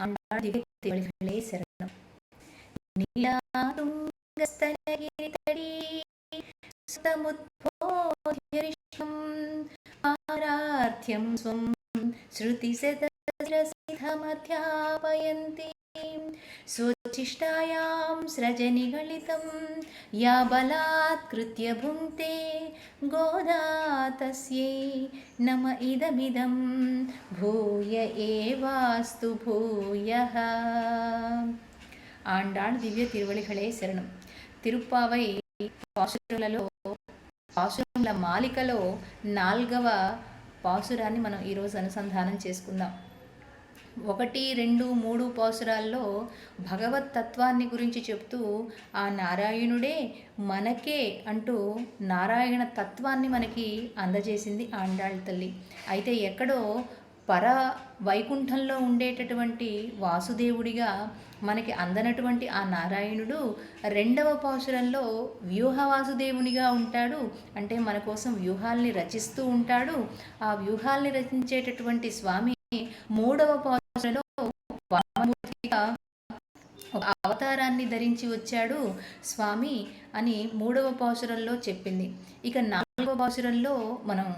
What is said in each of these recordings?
ஆண்டாள் திவ்ய திருவடிகளே சரணம். நீலாதுங்கஸ்தனகிரிதடீ சுதமுத்போத்யரிஷ்யம் பாரார்த்தியம் ஸ்வம் श्रुतिशतशिरसिद्धमध्यापयन्ति स्वोच्छिष्टायां स्रजनिगलितं या बलात्कृत्य भुङ्क्ते गोदा तस्यै नम इदमिदं भूय एवास्तु भूयः. ఆండాళ్ దివ్య తిరువళిகளே శరణం. తిరుప్పావై పాసురముల మాలికలో 4వ పాసురాన్ని మనం ఈరోజు అనుసంధానం చేసుకుందాం. 1, 2, 3 పాసురాల్లో భగవత్ తత్వాన్ని గురించి చెప్తూ ఆ నారాయణుడే మనకే అంటూ నారాయణ తత్వాన్ని మనకి అందజేసింది ఆండాళ్ తల్లి. అయితే ఎక్కడో పర వైకుంఠంలో ఉండేటటువంటి వాసుదేవుడిగా మనకి అందనటువంటి ఆ నారాయణుడు 2వ పాసురంలో వ్యూహ వాసుదేవునిగా ఉంటాడు. అంటే మన కోసం వ్యూహాల్ని రచిస్తూ ఉంటాడు. ఆ వ్యూహాల్ని రచించేటటువంటి స్వామి 3వ పాసురంలో వామమూర్తిగా ఒక అవతారాన్ని ధరించి వచ్చాడు స్వామి అని 3వ పాసురంలో చెప్పింది. ఇక 4వ పాసురంలో మనం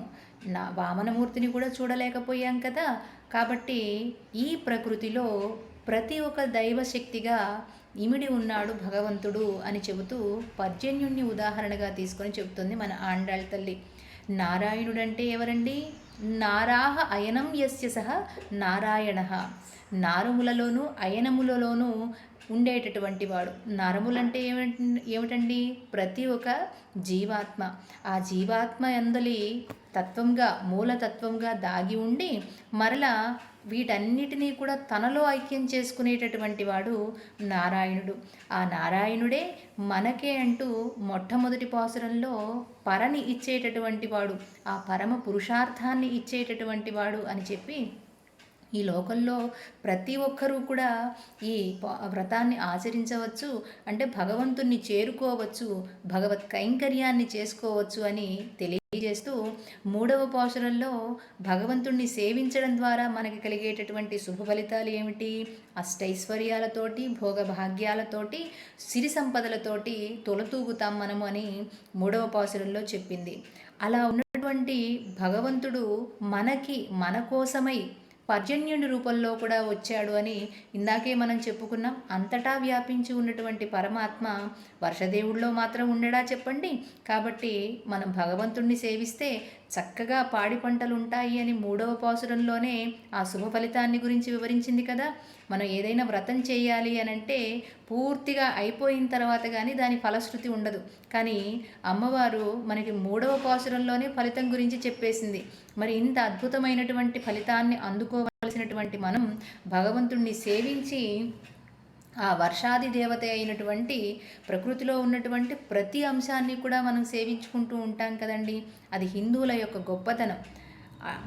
వామనమూర్తిని కూడా చూడలేకపోయాం కదా. కాబట్టి ఈ ప్రకృతిలో ప్రతి ఒక్క దైవశక్తిగా ఇమిడి ఉన్నాడు భగవంతుడు అని చెబుతూ పర్జన్యుణ్ణి ఉదాహరణగా తీసుకొని చెబుతుంది మన ఆండాళ్ తల్లి. నారాయణుడంటే ఎవరండి? నారాహ అయనం యస్య సహ నారాయణ. నారములలోనూ అయనములలోనూ ఉండేటటువంటి వాడు. నరములంటే ఏమిటండి? ప్రతి ఒక్క జీవాత్మ. ఆ జీవాత్మ అందలి తత్వంగా మూలతత్వంగా దాగి ఉండి మరలా వీటన్నిటినీ కూడా తనలో ఐక్యం చేసుకునేటటువంటి వాడు నారాయణుడు. ఆ నారాయణుడే మనకే అంటూ మొట్టమొదటి పాసురంలో పరని ఇచ్చేటటువంటి వాడు, ఆ పరమ పురుషార్థాన్ని ఇచ్చేటటువంటి వాడు అని చెప్పి ఈ లోకంలో ప్రతి ఒక్కరూ కూడా ఈ వ్రతాన్ని ఆచరించవచ్చు, అంటే భగవంతుణ్ణి చేరుకోవచ్చు, భగవత్ కైంకర్యాన్ని చేసుకోవచ్చు అని తెలియజేస్తూ 3వ పాసురంలో భగవంతుణ్ణి సేవించడం ద్వారా మనకి కలిగేటటువంటి శుభ ఫలితాలు ఏమిటి? అష్టైశ్వర్యాలతోటి, భోగభాగ్యాలతోటి, సిరి సంపదలతోటి తొలతూగుతాం మనము అని 3వ పాసురంలో చెప్పింది. అలా ఉన్నటువంటి భగవంతుడు మన కోసమై పర్జన్యుడి రూపంలో కూడా వచ్చాడు అని ఇందాకే మనం చెప్పుకున్నాం. అంతటా వ్యాపించి ఉన్నటువంటి పరమాత్మ వర్షదేవుడిలో మాత్రం ఉండడా చెప్పండి. కాబట్టి మనం భగవంతుణ్ణి సేవిస్తే చక్కగా పాడి పంటలు ఉంటాయి అని 3వ పాసురంలోనే ఆ శుభ ఫలితాన్ని గురించి వివరించింది కదా. మనం ఏదైనా వ్రతం చేయాలి అని అంటే పూర్తిగా అయిపోయిన తర్వాత కానీ దాని ఫలశ్రుతి ఉండదు. కానీ అమ్మవారు మనకి 3వ పాసురంలోనే ఫలితం గురించి చెప్పేసింది. మరి ఇంత అద్భుతమైనటువంటి ఫలితాన్ని అందుకోవలసినటువంటి మనం భగవంతుణ్ణి సేవించి ఆ వర్షాది దేవత అయినటువంటి ప్రకృతిలో ఉన్నటువంటి ప్రతి అంశాన్ని కూడా మనం సేవించుకుంటూ ఉంటాం కదండి. అది హిందువుల యొక్క గొప్పతనం.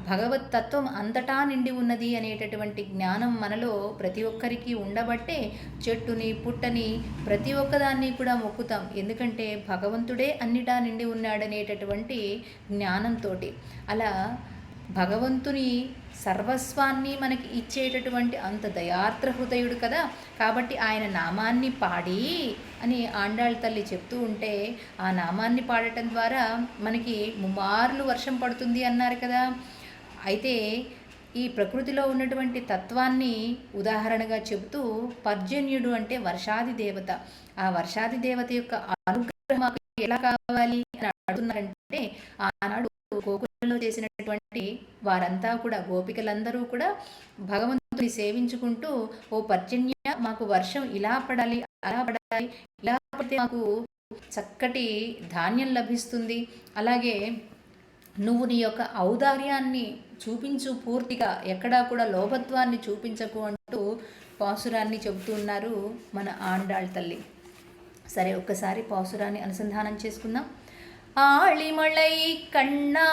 భగవత్ తత్వం అంతటా నిండి ఉన్నది అనేటటువంటి జ్ఞానం మనలో ప్రతి ఒక్కరికి ఉండబట్టే చెట్టుని పుట్టని ప్రతి ఒక్కదాన్ని కూడా మొక్కుతాం. ఎందుకంటే భగవంతుడే అన్నిటా నిండి ఉన్నాడనేటటువంటి జ్ఞానంతో. అలా భగవంతుని సర్వస్వాన్ని మనకి ఇచ్చేటటువంటి అంత దయార్ద్ర హృదయుడు కదా. కాబట్టి ఆయన నామాన్ని పాడి అని ఆండాళ్ తల్లి చెప్తూ ఉంటే ఆ నామాన్ని పాడటం ద్వారా మనకి ముమ్మార్లు వర్షం పడుతుంది అన్నారు కదా. అయితే ఈ ప్రకృతిలో ఉన్నటువంటి తత్వాన్ని ఉదాహరణగా చెబుతూ పర్జన్యుడు అంటే వర్షాది దేవత. ఆ వర్షాది దేవత యొక్క అనుగ్రహం మాకు ఎలా కావాలి అని అడుగుతున్నారంటే ఆనాడు గోకులంలో చేసినటువంటి వారంతా కూడా గోపికలందరూ కూడా భగవంతుని సేవించుకుంటూ ఓ పర్జన్య మాకు వర్షం ఇలా పడాలి, అలా పడాలి, ఇలా పడితే మాకు చక్కటి ధాన్యం లభిస్తుంది, అలాగే నువ్వు నీ యొక్క ఔదార్యాన్ని చూపించు, పూర్తిగా ఎక్కడా కూడా లోభత్వాన్ని చూపించకు అంటూ పాసురాన్ని చెబుతున్నారు మన ఆండాళ్ తల్లి. సరే, ఒక్కసారి పాసురాన్ని అనుసంధానం చేసుకుందాం. ஆழிமழை கண்ணா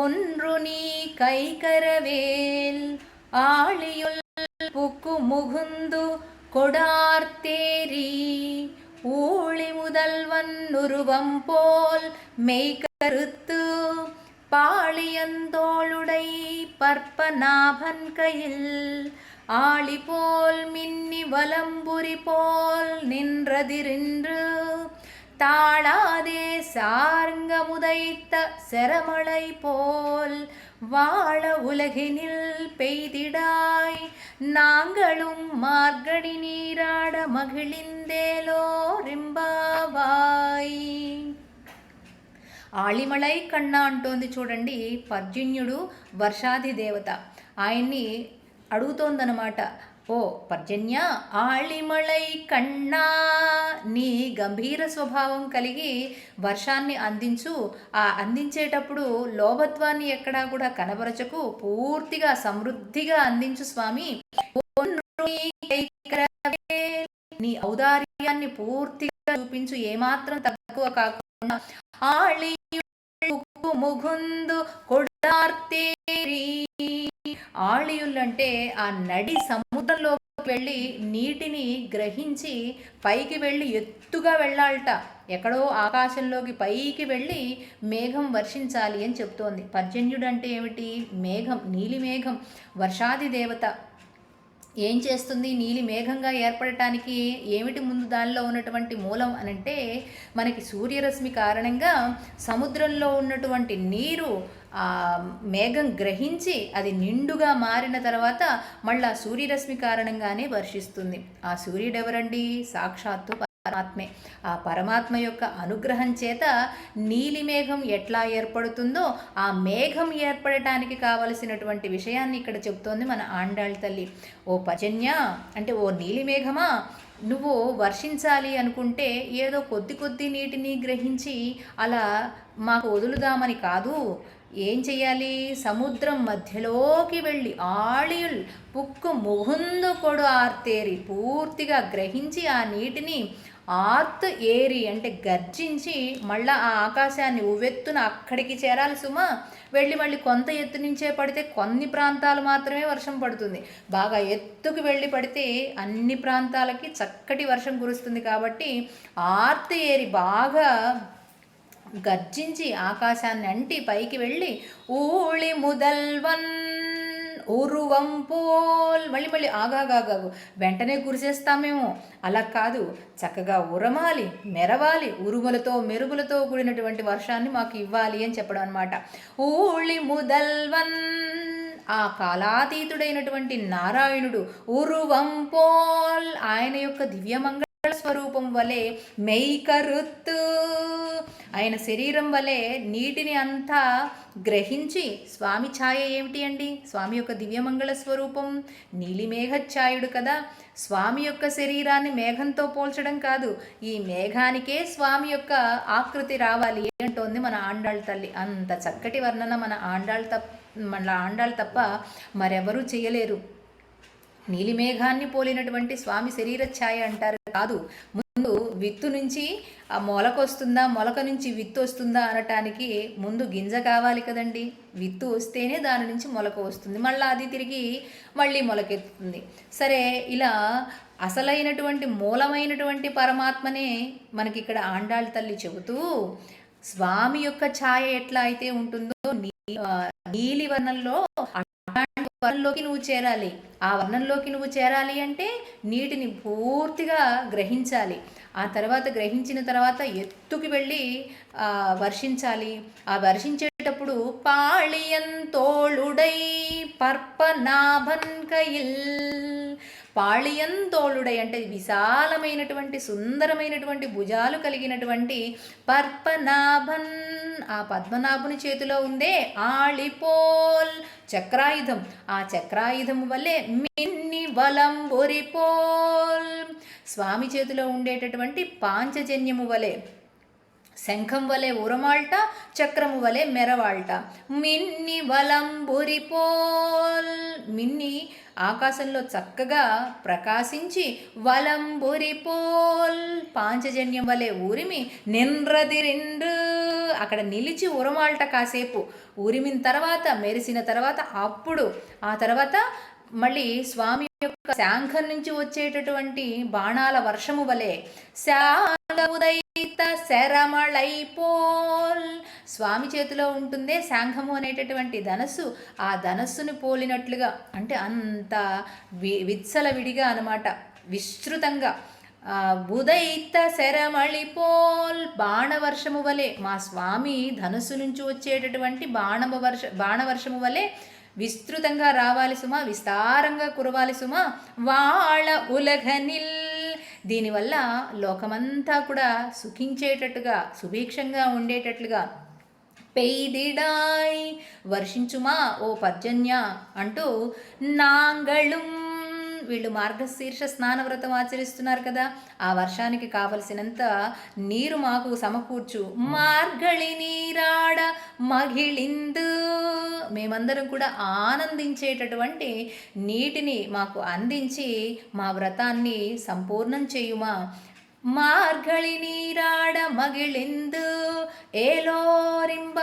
ஒன்று நீ கைகரவேல் ஆழியுள் புக்கு முகுந்து கொடார்த்தேரி ஊழி முதல்வன் உருவம் போல் மெய்கருத்து பாளியந்தோளுடை பற்பநாபன் கையில் ஆழிபோல் மின்னி வலம்புரி போல் நின்றதிரின்று தாழாதே சார்ங்க முதைத்த செரமலை போல் வாழ உலகினில் பெய்திடாய் நாங்களும் மார்கழி நீராட మగిళిందేలో రింబావాయ్. ఆళిమళై కన్నా అంటోంది చూడండి. పర్జన్యుడు వర్షాది దేవత, ఆయన్ని అడుగుతోందనమాట, ఓ పర్జన్య, ఆళిమళై కన్నా, నీ గంభీర స్వభావం కలిగి వర్షాన్ని అందించు. ఆ అందించేటప్పుడు లోభత్వాన్ని ఎక్కడా కూడా కనబరచకు, పూర్తిగా సమృద్ధిగా అందించు స్వామి. నీ ఔదార్యాన్ని పూర్తిగా చూపించు, ఏమాత్రం తక్కువ కాకుండా. ఆళి ముగుందు కొడార్తేరి, ఆళియులంటే ఆ నడి సముద్రంలోకి వెళ్ళి నీటిని గ్రహించి పైకి వెళ్ళి ఎత్తుగా వెళ్ళాలట. ఎక్కడో ఆకాశంలోకి పైకి వెళ్ళి మేఘం వర్షించాలి అని చెప్తోంది. పర్జన్యుడు అంటే ఏమిటి? మేఘం, నీలి మేఘం, వర్షాది దేవత. ఏం చేస్తుంది? నీలి మేఘంగా ఏర్పడటానికి ఏమిటి ముందు దానిలో ఉన్నటువంటి మూలం అనంటే, మనకి సూర్యరశ్మి కారణంగా సముద్రంలో ఉన్నటువంటి నీరు ఆ మేఘం గ్రహించి అది నిండుగా మారిన తర్వాత మళ్ళా సూర్యరశ్మి కారణంగానే వర్షిస్తుంది. ఆ సూర్యుడు ఎవరండి? సాక్షాత్తు పరమాత్మే. ఆ పరమాత్మ యొక్క అనుగ్రహం చేత నీలి మేఘం ఎట్లా ఏర్పడుతుందో ఆ మేఘం ఏర్పడటానికి కావలసినటువంటి విషయాన్ని ఇక్కడ చెప్తోంది మన ఆండాళ్ళ తల్లి. ఓ పర్జన్య అంటే ఓ నీలి మేఘమా, నువ్వు వర్షించాలి అనుకుంటే ఏదో కొద్ది నీటిని గ్రహించి అలా మాకు వదులుదామని కాదు. ఏం చెయ్యాలి? సముద్రం మధ్యలోకి వెళ్ళి ఆళియుల్ పుక్కు ముగుందు కొడు ఆర్తేరి, పూర్తిగా గ్రహించి ఆ నీటిని ఆర్త్ ఏరి అంటే గర్జించి మళ్ళా ఆ ఆకాశాన్ని ఉవ్వెత్తున అక్కడికి చేరాలి సుమా. వెళ్ళి మళ్ళీ కొంత ఎత్తు నుంచే పడితే కొన్ని ప్రాంతాలు మాత్రమే వర్షం పడుతుంది. బాగా ఎత్తుకు వెళ్ళి పడితే అన్ని ప్రాంతాలకి చక్కటి వర్షం కురుస్తుంది. కాబట్టి ఆర్త్ ఏరి బాగా గర్జించి ఆకాశాన్ని అంటి పైకి వెళ్ళి ఊళి ముదల్వన్ ఉరువం పోల్, మళ్ళీ ఆగాగాగు వెంటనే కురిసేస్తామేమో, అలా కాదు, చక్కగా ఉరమాలి, మెరవాలి, ఉరుములతో మెరుగులతో కూడినటువంటి వర్షాన్ని మాకు ఇవ్వాలి అని చెప్పడం అనమాట. ఊళి ముదల్వన్, ఆ కాలాతీతుడైనటువంటి నారాయణుడు, ఉరువం పోల్ ఆయన యొక్క దివ్యమంగళ స్వరూపం వలె, మెయ్కరుత్తు ఆయన శరీరం వలె నీటిని అంతా గ్రహించి, స్వామి ఛాయ ఏమిటి అండి? స్వామి యొక్క దివ్యమంగళ స్వరూపం నీలిమేఘఛాయుడు కదా. స్వామి యొక్క శరీరాన్ని మేఘంతో పోల్చడం కాదు, ఈ మేఘానికే స్వామి యొక్క ఆకృతి రావాలి అంటోంది మన ఆండాళ్ళ తల్లి. అంత చక్కటి వర్ణన మన ఆండాళ్ళు తప్ప మరెవరూ చేయలేరు. నీలిమేఘాన్ని పోలినటువంటి స్వామి శరీర ఛాయ అంటారు కాదు. ముందు విత్తు నుంచి ఆ మొలకొస్తుందా, మొలక నుంచి విత్తు వస్తుందా అనటానికి ముందు గింజ కావాలి కదండి. విత్తు వస్తేనే దాని నుంచి మొలక వస్తుంది, మళ్ళీ అది తిరిగి మళ్ళీ మొలకెత్తుతుంది. సరే, ఇలా అసలైనటువంటి మూలమైనటువంటి పరమాత్మనే మనకి ఇక్కడ ఆండాళ్ళ తల్లి చెబుతూ, స్వామి యొక్క ఛాయ ఎట్లా అయితే ఉంటుందో నీలి వర్ణంలో వర్ణంలోకి నువ్వు చేరాలి. ఆ వర్ణంలోకి నువ్వు చేరాలి అంటే నీటిని పూర్తిగా గ్రహించాలి. ఆ తర్వాత గ్రహించిన తర్వాత ఎత్తుకి వెళ్ళి వర్షించాలి. ఆ వర్షించేటప్పుడు పాళియంతోళుడై పర్పనాభన్కయిల్, పాళియంతోళుడై అంటే విశాలమైనటువంటి సుందరమైనటువంటి భుజాలు కలిగినటువంటి పర్పనాభన్, ఆ పద్మనాభుని చేతిలో ఉందే ఆళిపోల్ చక్రాయుధం, ఆ చక్రాయుధము వల్లే మిన్ని వలంబొరిపోల్, స్వామి చేతిలో ఉండేటటువంటి పాంచజన్యము వలె, శంఖం వలె ఉరమాల్ట, చక్రము వలె మెరవాల్ట. మిన్ని వలంబురిపోల్, మిన్ని ఆకాశంలో చక్కగా ప్రకాశించి, వలంబురిపోల్ పాంచజన్యం వలె ఊరిమి, నిండ్రదిరిండ్రు అక్కడ నిలిచి ఉరమాల్ట కాసేపు. ఊరిమిన తర్వాత మెరిసిన తర్వాత అప్పుడు ఆ తర్వాత మళ్ళీ స్వామి యొక్క శాంఖం నుంచి వచ్చేటటువంటి బాణాల వర్షము వలె శాంగముదై శరమళైపోల్, స్వామి చేతిలో ఉంటుందే శాంఖము అనేటటువంటి ధనస్సు, ఆ ధనస్సును పోలినట్లుగా, అంటే అంత విత్సలవిడిగా అనమాట, విస్తృతంగా. ఉదయిత శరమళిపోల్, బాణవర్షము వలె, మా స్వామి ధనుస్సు నుంచి వచ్చేటటువంటి బాణవర్షము వలె విస్తృతంగా రావాలి సుమా, విస్తారంగా కురవాలి సుమా. వాళ్ళ ఉలఘనిల్, దీనివల్ల లోకమంతా కూడా సుఖించేటట్టుగా, సుభిక్షంగా ఉండేటట్లుగా. పెయిదిడాయ్, వర్షించుమా ఓ పర్జన్య అంటూ. నాంగళం, వీళ్ళు మార్గశీర్ష స్నానవ్రతం ఆచరిస్తున్నారు కదా, ఆ వర్షానికి కావలసినంత నీరు మాకు సమకూర్చు. మార్గళి నీరాడ మగిళిందు, మేమందరం కూడా ఆనందించేటటువంటి నీటిని మాకు అందించి మా వ్రతాన్ని సంపూర్ణం చేయుమా. మార్గళి నీరాడ మగిళిందు ఏలోరింబావాయ్,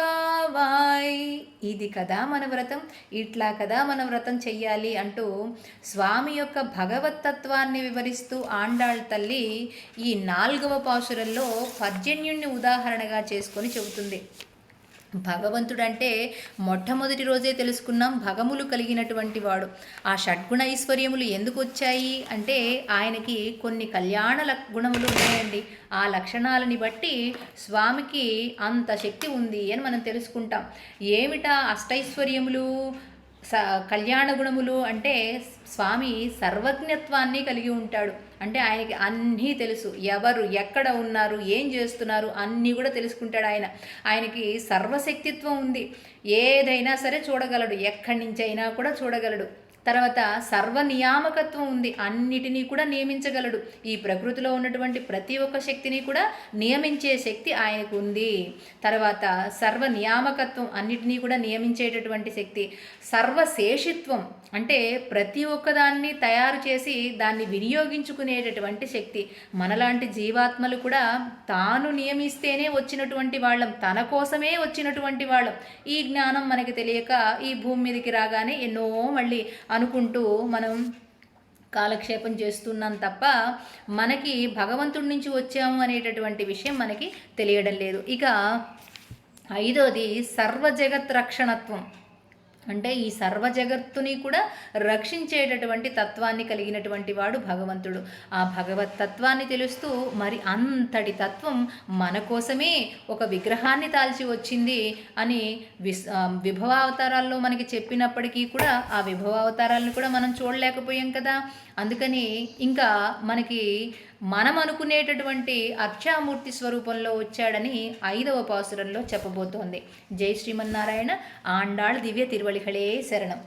ఇది కదా మన వ్రతం, ఇట్లా కదా మన వ్రతం చెయ్యాలి అంటూ స్వామి యొక్క భగవత్తత్వాన్ని వివరిస్తూ ఆండాళ్ తల్లి ఈ 4వ పాశురంలో పర్జన్యుణ్ణి ఉదాహరణగా చేసుకొని చెబుతుంది. భగవంతుడంటే మొట్టమొదటి రోజే తెలుసుకున్నాం, భగములు కలిగినటువంటి వాడు. ఆ షడ్గుణ ఐశ్వర్యములు ఎందుకు వచ్చాయి అంటే ఆయనకి కొన్ని కళ్యాణ గుణములు ఉన్నాయండి. ఆ లక్షణాలని బట్టి స్వామికి అంత శక్తి ఉంది అని మనం తెలుసుకుంటాం. ఏమిటా అష్టైశ్వర్యములు, కళ్యాణ గుణములు అంటే స్వామి సర్వజ్ఞత్వాన్ని కలిగి ఉంటాడు. అంటే ఆయనకి అన్నీ తెలుసు, ఎవరు ఎక్కడ ఉన్నారు, ఏం చేస్తున్నారు అన్నీ కూడా తెలుసుకుంటాడు ఆయన. ఆయనకి సర్వశక్తిత్వం ఉంది, ఏదైనా సరే చూడగలడు, ఎక్కడి నుంచి అయినా కూడా చూడగలడు. తర్వాత సర్వనియామకత్వం ఉంది, అన్నిటినీ కూడా నియమించగలడు. ఈ ప్రకృతిలో ఉన్నటువంటి ప్రతి ఒక్క శక్తిని కూడా నియమించే శక్తి ఆయనకు ఉంది. తర్వాత సర్వనియామకత్వం, అన్నిటినీ కూడా నియమించేటటువంటి శక్తి. సర్వశేషిత్వం అంటే ప్రతి ఒక్కదాన్ని తయారు చేసి దాన్ని వినియోగించుకునేటటువంటి శక్తి. మనలాంటి జీవాత్మలు కూడా తాను నియమిస్తేనే వచ్చినటువంటి వాళ్ళం, తన కోసమే వచ్చినటువంటి వాళ్ళం. ఈ జ్ఞానం మనకి తెలియక ఈ భూమి మీదకి రాగానే ఎన్నో మళ్ళీ అనుకుంటూ మనం కాలక్షేపం చేస్తున్నాం తప్ప మనకి భగవంతుడి నుంచి వచ్చాము అనేటటువంటి విషయం మనకి తెలియడం లేదు. ఇక 5వది సర్వజగత్ రక్షణత్వం, అంటే ఈ సర్వ జగత్తుని కూడా రక్షించేటటువంటి తత్వాన్ని కలిగినటువంటి వాడు భగవంతుడు. ఆ భగవత్ తత్వాన్ని తెలుస్తూ మరి అంతటి తత్వం మన కోసమే ఒక విగ్రహాన్ని తాల్చి వచ్చింది అని విభవావతారాల్లో మనకి చెప్పినప్పటికీ కూడా ఆ విభవావతారాలను కూడా మనం చూడలేకపోయాం కదా. అందుకని ఇంకా మనకి మనం అనుకునేటటువంటి అక్షామూర్తి స్వరూపంలో వచ్చాడని 5వ పాసురంలో చెప్పబోతోంది. జై శ్రీమన్నారాయణ. ఆండాళ్ దివ్య తిరువళిகளே శరణం.